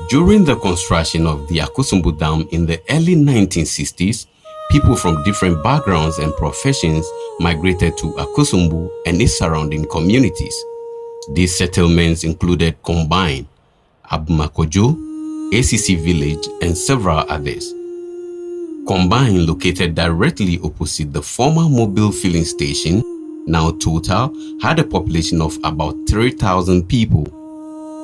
During the construction of the Akosombo Dam in the early 1960s, people from different backgrounds and professions migrated to Akosombo and its surrounding communities. These settlements included Combine, Abumakojo, ACC Village, and several others. Combine, located directly opposite the former mobile filling station, now Total, had a population of about 3,000 people.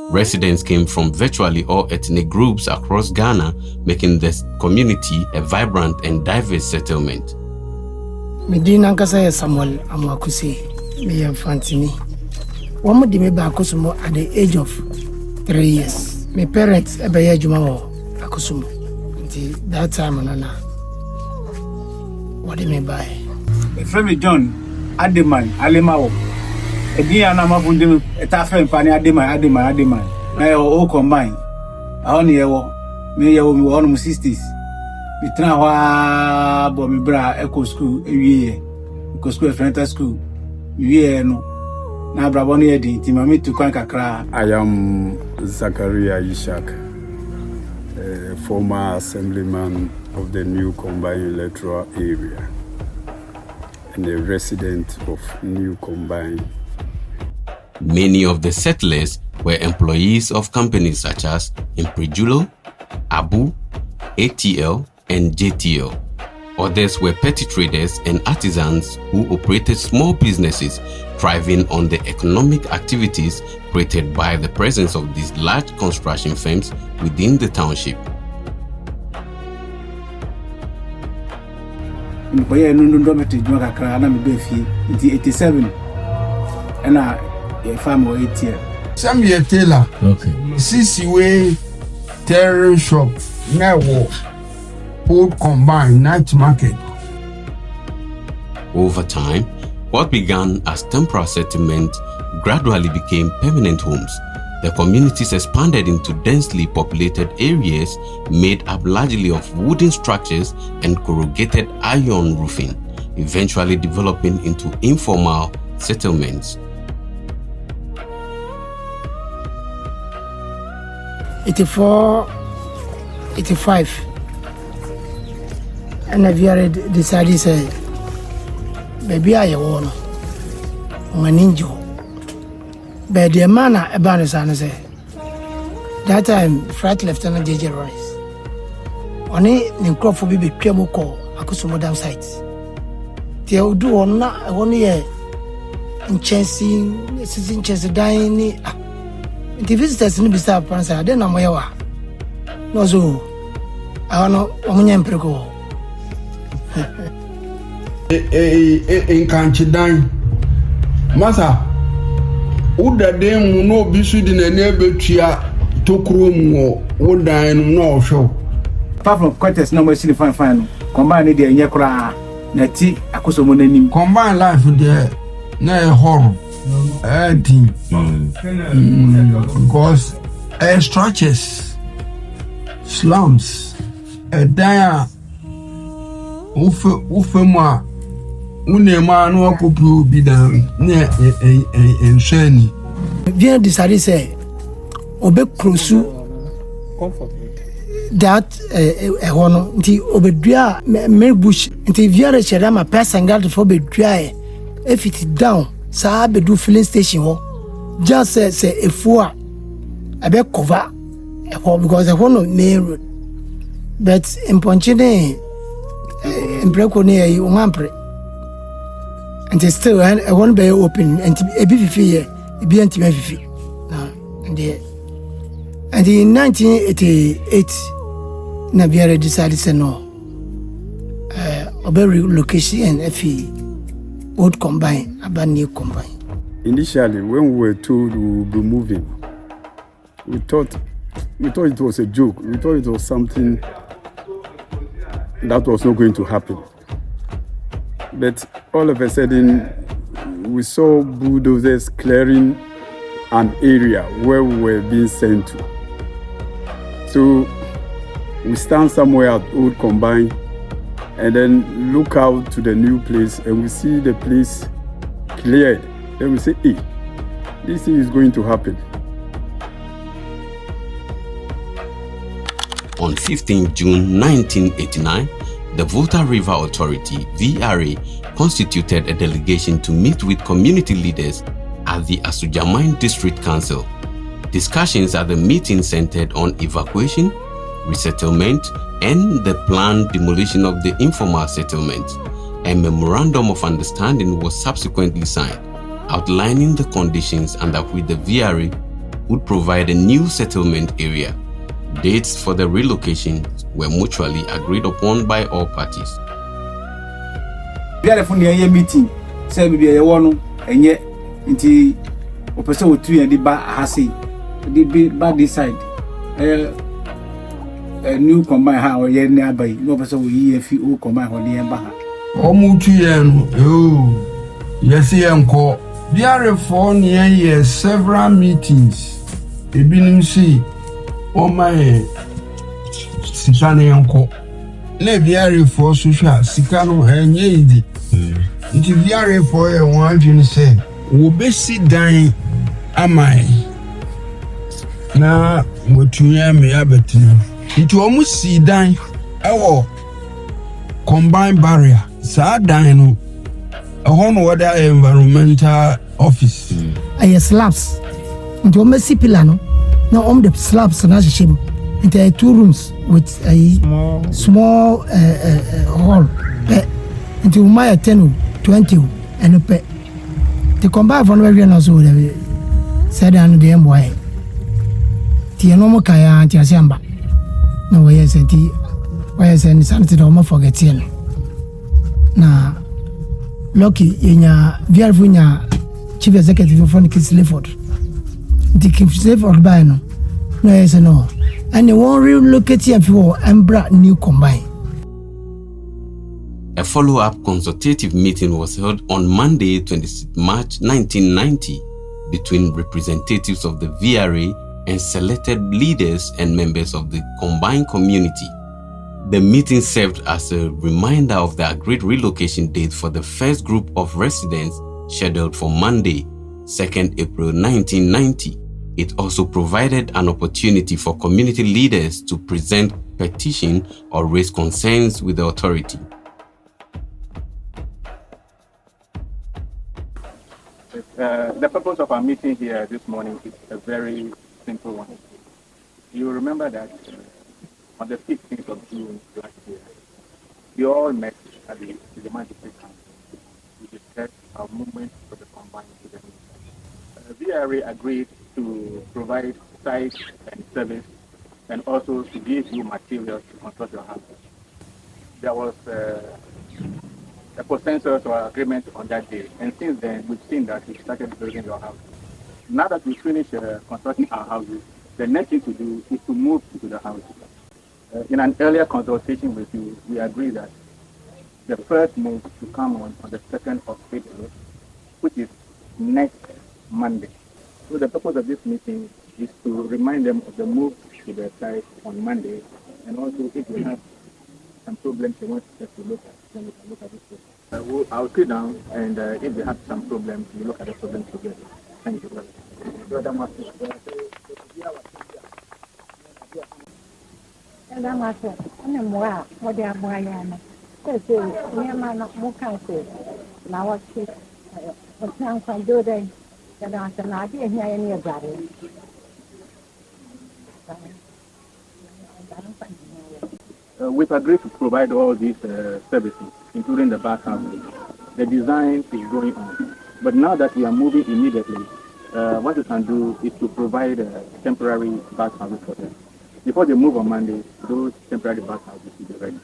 Residents came from virtually all ethnic groups across Ghana, making this community a vibrant and diverse settlement. Medina Kasa Samuel Amakusi, me and Fantini. One more day Akosombo at the age of 3 years. My parents Ebeye Jumao Akosombo. Until that time, Nana. What do you mean by? Friend John Ademan Alemao. Again, I'm up with them. A tough and funny Ademan. I all combine. I only have me on 60s. We try to me bra eco school every year. Eco school French school. We no. Na braboni edi timami to kakra. I am Zachariah Ishak, former assemblyman of the New Combine electoral area and a resident of New Combine. Many of the settlers were employees of companies such as Imprejulo, Abu, ATL, and JTL. Others were petty traders and artisans who operated small businesses, thriving on the economic activities created by the presence of these large construction firms within the township. In 87 and a farmer 8 years. Some year Taylor. Okay. CC way terror shop now Old Combine night market. Over time, what began as temporary settlement gradually became permanent homes. The communities expanded into densely populated areas made up largely of wooden structures and corrugated iron roofing, eventually developing into informal settlements. 84, 85. And I've decided to say, baby, I want one ninja. But the man about the son say, that time, Frat Lieutenant JJ Royce. Only the crop for baby Cremo call Akosombo Dam sites. They will do on not only a chasing, sitting chess dying. The visitors in the Bissau Prancer, then I'm where no so I don't know Omunian Prego. In Kanchidan. Masa, Uda dem no be in a neighbor chia to room or Uda no show. Apart from quarters, no more fine. Combine the Yakura, Nati, Akosombo name. Combine life with the na horror. Because structures, slums, dire ufema unema no kupu bidan ne enshani. Bien decided say obe krosu that hono nti obedua me bush nti viare chera ma person guard for bedua if it down sa be do filling station ho just say efua abe cover because the one main road but in ponchine in breko ne ungampre and still I won't be open and e be fifi e be anti fifi na and in 1988 na biara decided say no obe relocation and FE Old Combine about New Combine. Initially, when we were told we would be moving, we thought it was a joke. We thought it was something that was not going to happen. But all of a sudden, we saw bulldozers clearing an area where we were being sent to. So we stand somewhere at Old Combine and then look out to the new place and we see the place cleared. Then we say, hey, this thing is going to happen. On 15 June 1989, the Volta River Authority, VRA, constituted a delegation to meet with community leaders at the Asujamine District Council. Discussions at the meeting centered on evacuation, resettlement, and the planned demolition of the informal settlement. A memorandum of understanding was subsequently signed, outlining the conditions under which the VRA would provide a new settlement area. Dates for the relocation were mutually agreed upon by all parties. VRA for the meeting, say we be one and yet into opposite with 2 and the back hasi, the back this side. A new combine how ye nearby, no person will hear if you combine on the embaha. Omutuyen, yes, uncle. VRA for near years several meetings. Ebinim see. Oh my sikane yanko le VRA for social sikano enye idi nti VRA for e won adwene say wo besi dan amai na wotunya me abetina nti omu si dan ewo combined barrier sa dan no ehon wada environmental office aye slabs nti o mesi pillar no. Now on the slabs na shim into 2 rooms with a small hall into my 10 20 and a pet to combine from where you also said and the MY Tianomo Kaya and Tiasamba. No way is it why is any sanity doma forgetting na lucky in your Viavunya chief executive of Kids Lefford. The Kids or Bino. No, yes, no. And they won't relocate if you and brought new combine. A follow-up consultative meeting was held on Monday, 26 March 1990, between representatives of the VRA and selected leaders and members of the combined community. The meeting served as a reminder of the agreed relocation date for the first group of residents scheduled for Monday, 2nd April 1990. It also provided an opportunity for community leaders to present petition or raise concerns with the authority. The purpose of our meeting here this morning is a very simple one. You remember that on the 15th of June last year, we all met at the District Council to discuss our movement for the combined settlement. VRA agreed to provide site and service and also to give you materials to construct your house. There was a consensus or agreement on that day, and since then we've seen that we started building your house. Now that we finished constructing our houses, the next thing to do is to move into the houses. In an earlier consultation with you, we agreed that the first move to come on the 2nd of April, which is next Monday. So the purpose of this meeting is to remind them of the move to their site on Monday, and also if they have some problems they want us to look at, then we can look at this. I'll sit down, and if they have some problems, we look at the problems together. Thank you, brother. We've agreed to provide all these services, including the bathhouse. The design is going on. But now that we are moving immediately, what we can do is to provide temporary bathhouses for them. Before they move on Monday, those temporary bathhouses will be ready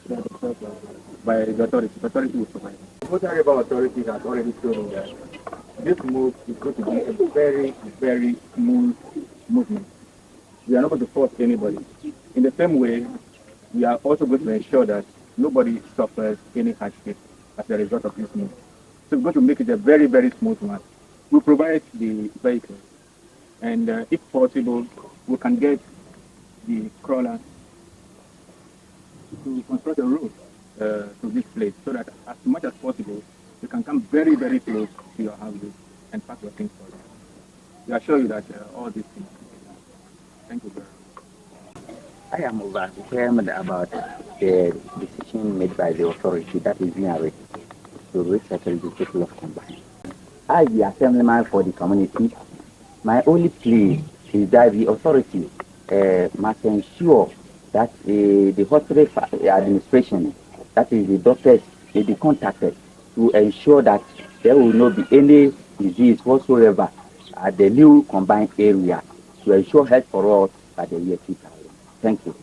by the authority. The authority will provide. The Volta River Authority has already shown that this move is going to be a very, very smooth movement. We are not going to force anybody. In the same way, we are also going to ensure that nobody suffers any hardship as a result of this move. So we're going to make it a very, very smooth one. We provide the vehicles, and if possible, we can get the crawler to construct a road to this place so that as much as possible, you can come very, very close to your houses and pack your things for you. We assure you that all these things will be done. Thank you very much. I am overwhelmed about the decision made by the authority, that is NRA, to resettle the people of Combine. As the assemblyman for the community, my only plea is that the authority must ensure that the hospital administration, that is the doctors, may be contacted to ensure that there will not be any disease whatsoever at the new combined area to ensure health for all by the year 2000. Thank you.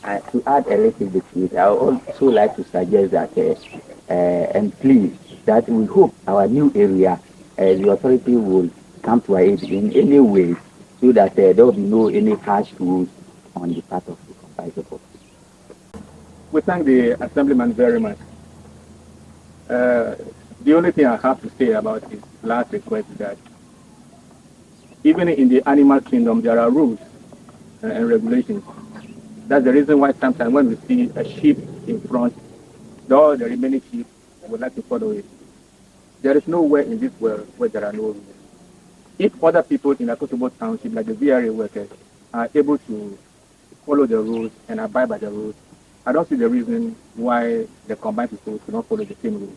And to add a little bit to it, I would also like to suggest that and please that we hope our new area, the authority will come to our aid in any way so that there will be no any harsh rules on the part of the combined people. We thank the Assemblyman very much. The only thing I have to say about his last request is that even in the animal kingdom, there are rules and regulations. That's the reason why sometimes when we see a sheep in front, all the remaining sheep would like to follow it. There is nowhere in this world where there are no rules. If other people in Akosombo Township, like the VRA workers, are able to follow the rules and abide by the rules, I don't see the reason why the combined people should not follow the same rules.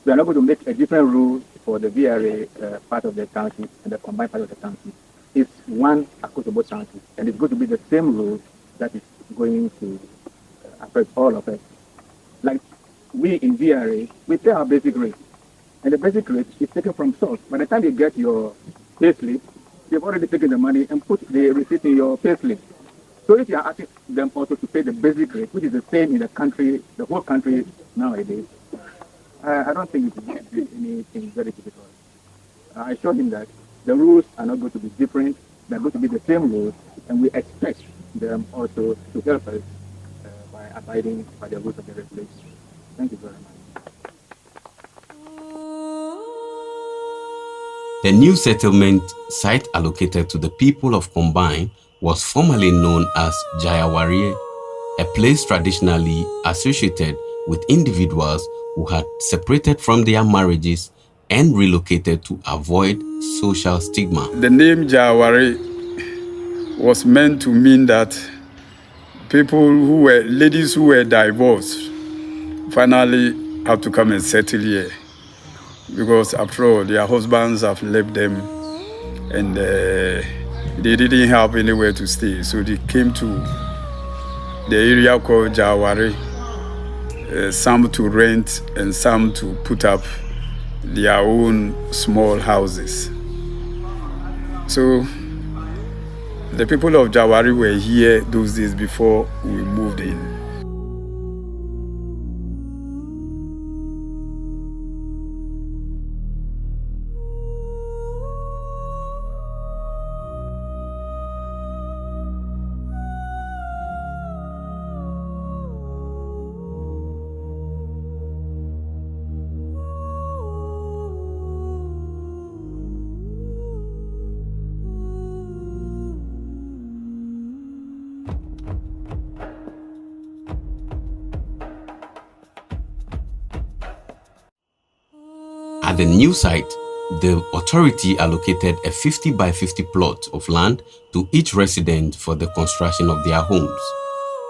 We are not going to make a different rule for the VRA part of the township and the combined part of the township. It's one Akosombo Township, and it's going to be the same rule that is going to affect all of us. Like we in VRA, we pay our basic rate, and the basic rate is taken from source. By the time you get your payslip, you've already taken the money and put the receipt in your payslip. So if you are asking them also to pay the basic rate, which is the same in the country, the whole country nowadays, I don't think it is anything very difficult. I assure him that the rules are not going to be different, they're going to be the same rules, and we expect them also to help us by abiding by the rules of the regulations. Thank you very much. The new settlement site allocated to the people of Combine was formerly known as Jayawarie, a place traditionally associated with individuals who had separated from their marriages and relocated to avoid social stigma. The name Jayawarie was meant to mean that ladies who were divorced finally have to come and settle here, because after all their husbands have left them and they didn't have anywhere to stay, so they came to the area called Jayawarie, some to rent and some to put up their own small houses. So the people of Jayawarie were here those days before we moved in. At the new site, the authority allocated a 50 by 50 plot of land to each resident for the construction of their homes.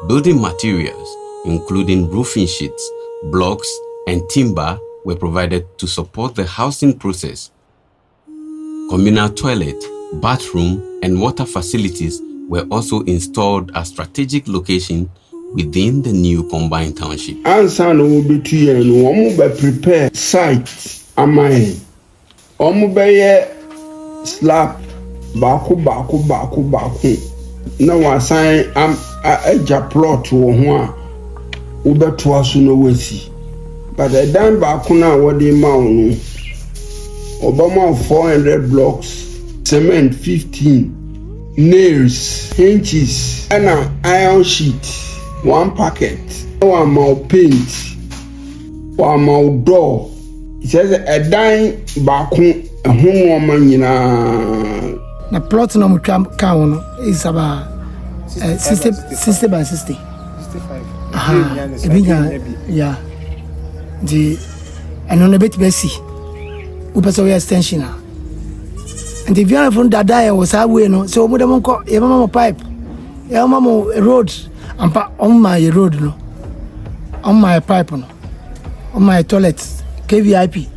Building materials, including roofing sheets, blocks, and timber, were provided to support the housing process. Communal toilet, bathroom, and water facilities were also installed at strategic locations within the new combined township. Ansa no be tuye no omo be prepare site amai. Omo be slab baako na wasan eja plot wo ho a wo beto aso no wasi. But the dan baako na wo dey ma no Obama 400 blocks, cement 15, nails, hinges, and an iron sheet, 1 packet, 1 mouth paint, 1 mouth door. It says a dime back home, a home woman, you know. The plot no count is about 60 by 60. 65. Yeah. The and on a bit messy. Upaso extension. And the viewer from that die was our way, no. So, we don't call a mama pipe. Yeah, mama road. On my road no. On my pipe no. On my toilet. KVIP.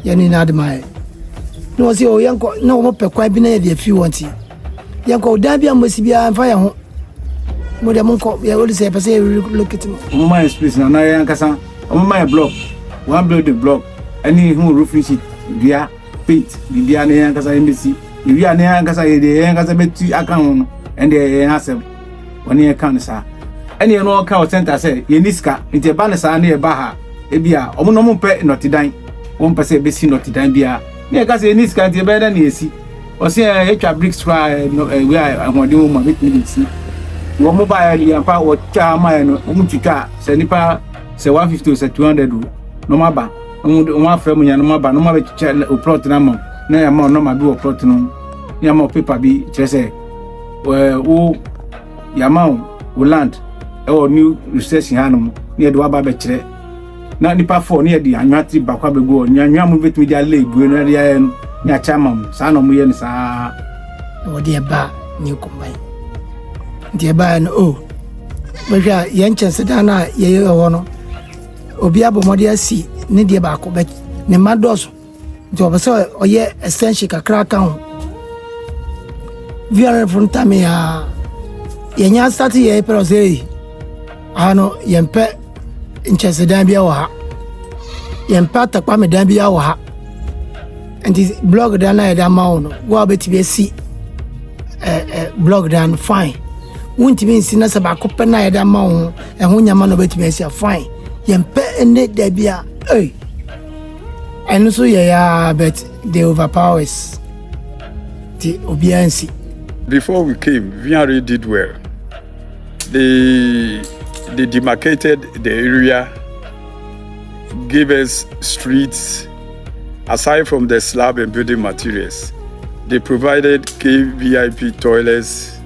Yani na my. No say o yanko no mo pe kwa bi na ye fi wonti. Yanko dan bia mo si bia mfa ya ho. Mo de mo ko ya o say pese relocate mo. My space na yankasa. My block. One build the block. Any who roofing sheet via paint. Bia na yankasa embassy. If you are near Yankasa, the Yankasa bet account and the answer 1 year count, sir. Any no account center say, Yeniska, into a banner near Baha, Ebia, Omono pet not to dine, 1% besi not to dine beer. Near Casa Yeniska, the better than AC. Or say a bricks try, where I want to do my meetings. You mobile and power charma and Umuchika, Senipa, say 150 say 200. No maba, one family and no maba, no matter child or plot number. Na ya ma no ma bi wo plot no ya ma paper bi kire say wo ya ma wo land e wo new recession hanom na de wa ba be kire na nipa 4 na de anwa tri bakwa be go anwa mu betimi dia lay bu na ya no ya chama sa no mu ye ni sa wo de ba ni combine de ba no o be hwa ye nchen da na ye wo no obi abomode asi ne de ba ko be ne madoso job so oye essential kakra kan viare from time ya yenya start ye pero say ano yempe nchese dan bia wa ha yempe atakpa me dan bia wa ha and this blog dan na da ma no go beti be si blog dan fine won't be si na se ba ko pe na da ma ho e ho nyama no beti be si fine yempe ene da bia and so yeah, but they overpowers the obedience. Before we came, Vianre did well. They demarcated the area, gave us streets, aside from the slab and building materials. They provided KVIP toilets,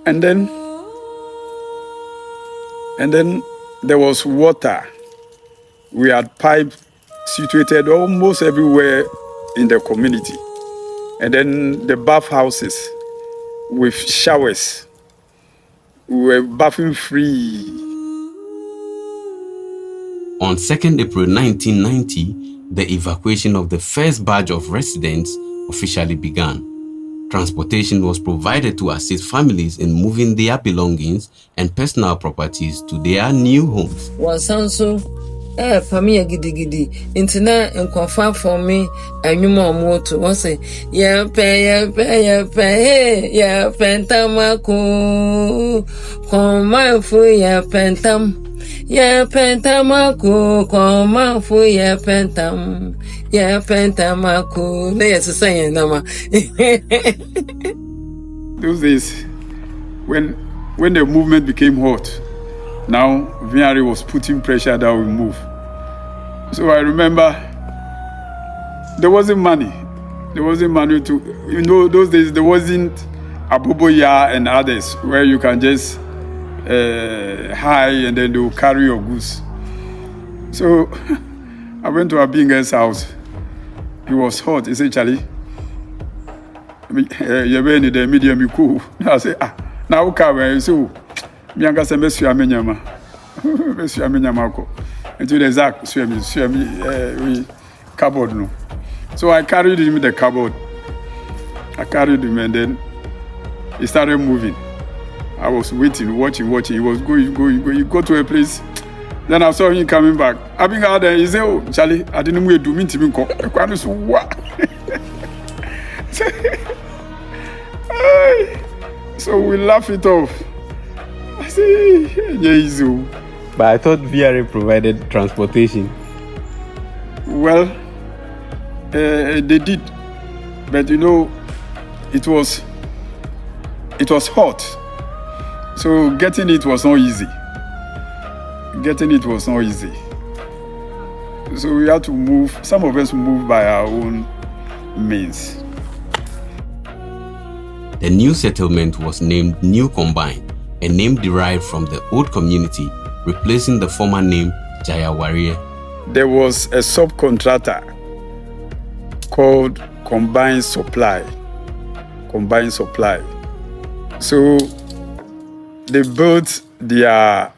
and then there was water. We had pipes situated almost everywhere in the community. And then the bath houses with showers. We were bathing free. On 2nd April 1990, the evacuation of the first batch of residents officially began. Transportation was provided to assist families in moving their belongings and personal properties to their new homes. Family gidi intina nkwafa for me anwuma omoto won say ya pe ya pentamako komafu ya pentamako komafu ya pentamako na yesesa nama. Those days when the movement became hot, now Vianre was putting pressure that we move. So I remember there wasn't money. There wasn't money to, those days there wasn't Aboboya and others where you can just hire and then they will carry your goods. So I went to Abinga's house. It was hot. He said, Charlie, you're wearing the medium cool. I said, now okay, so Bianca said, Monsieur Amenyama. Monsieur Amenyamako. Into the Zach, cupboard. No. So I carried him in the cupboard. I carried him and then he started moving. I was waiting, watching. He was going. He go to a place. Then I saw him coming back. I been out there. He said, "Oh, Charlie, I didn't wait to meet him." So we laugh it off. I say, "Yeah, But I thought Vianre provided transportation. Well, they did, but it was hot, so getting it was not easy. So we had to move. Some of us moved by our own means. The new settlement was named New Combine, a name derived from the old community, replacing the former name Jayawarie. There was a subcontractor called Combined Supply. So they built their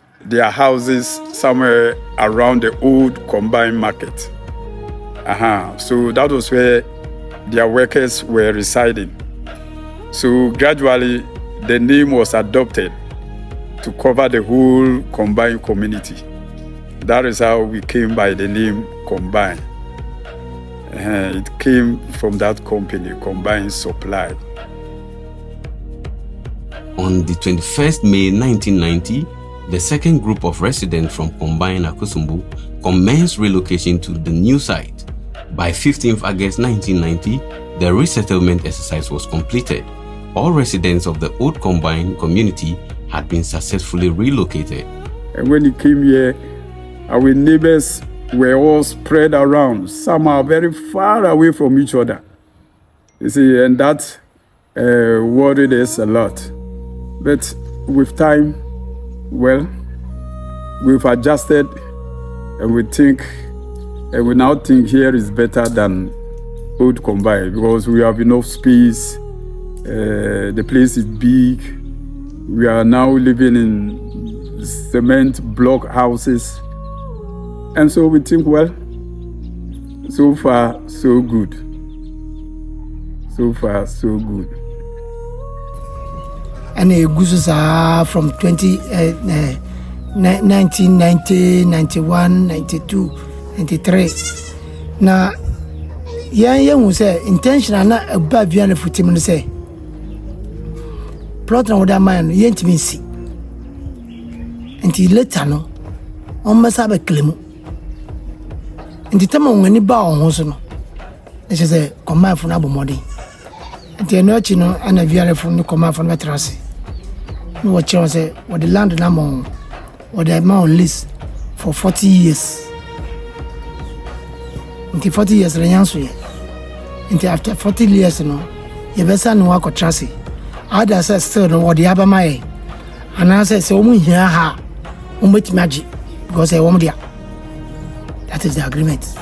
houses somewhere around the old combined market. So that was where their workers were residing. So gradually, the name was adopted to cover the whole combined community. That is how we came by the name Combine. It came from that company, Combine Supply. On the 21st May 1990, the second group of residents from Combine Akosombo commenced relocation to the new site. By 15th August 1990, the resettlement exercise was completed. All residents of the old Combine community had been successfully relocated. And when he came here, our neighbors were all spread around. Some are very far away from each other. You see, and that worried us a lot. But with time, well, we've adjusted, and we now think here is better than old Combine because we have enough space. The place is big. We are now living in cement block houses. And so we think, well, so far, so good. So far, so good. And it goes from 1990, 91, 92, 93. Now, you say intentional na above you and footing say. Plot on that man, you ain't see. Until later, no, almost have a claim. And the time when you bow on Hosono, this is a command from Abu Modi. And the Nochino and a Viera from the command from Veterasi. No, what you say, what the land number or the amount lease for 40 years. Until 40 years, the answer. Until after 40 years, no, you better know what trust. Others say still no what the other my. And I say, so we hear her, with magic, because I want there. That is the agreement.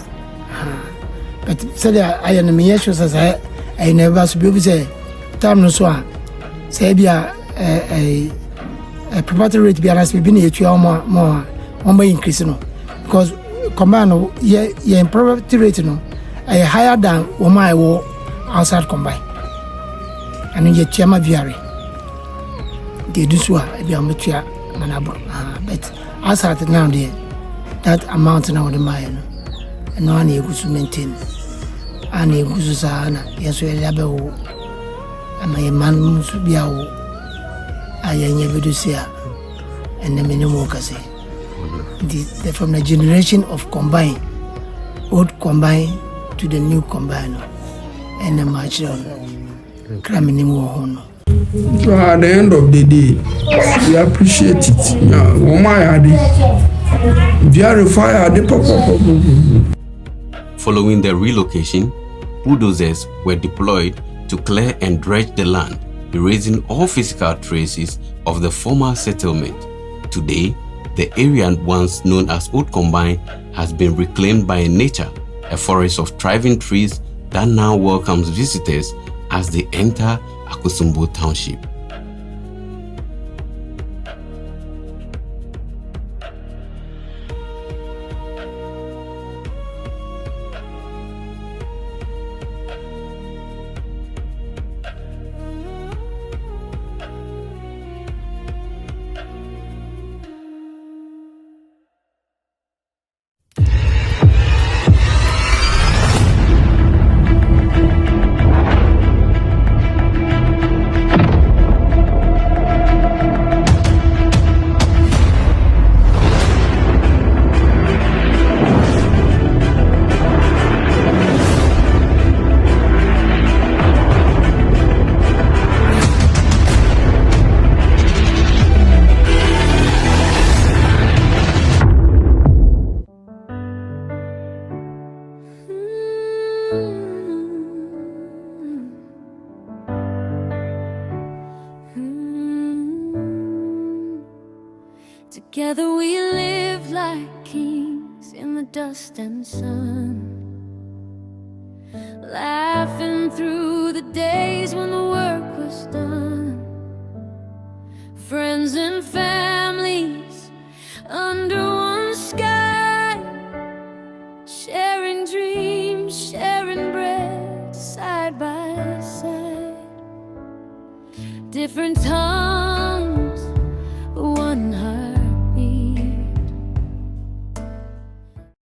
But said I am the issues as I never should be say, time no so. Say be a property rate be honest, be near more increase no. Because combine yeah property rate no, a higher than what my war outside combine. And yet Chama Viari. They do so be a mature manabo. But as at now there, that amount now the mine. And no one able to maintain. And a Guzana, yes, we label. And my man must be our I never do see and the minimum say. From the generation of combine, old combine to the new combine, and the march on. So at the end of the day, we appreciate it. Following the relocation, bulldozers were deployed to clear and dredge the land, erasing all physical traces of the former settlement. Today, the area once known as Old Combine has been reclaimed by nature, a forest of thriving trees that now welcomes visitors as they enter Akosombo Township. Together we live like kings in the dust and sun, laughing through the days when the work was done. different tongues.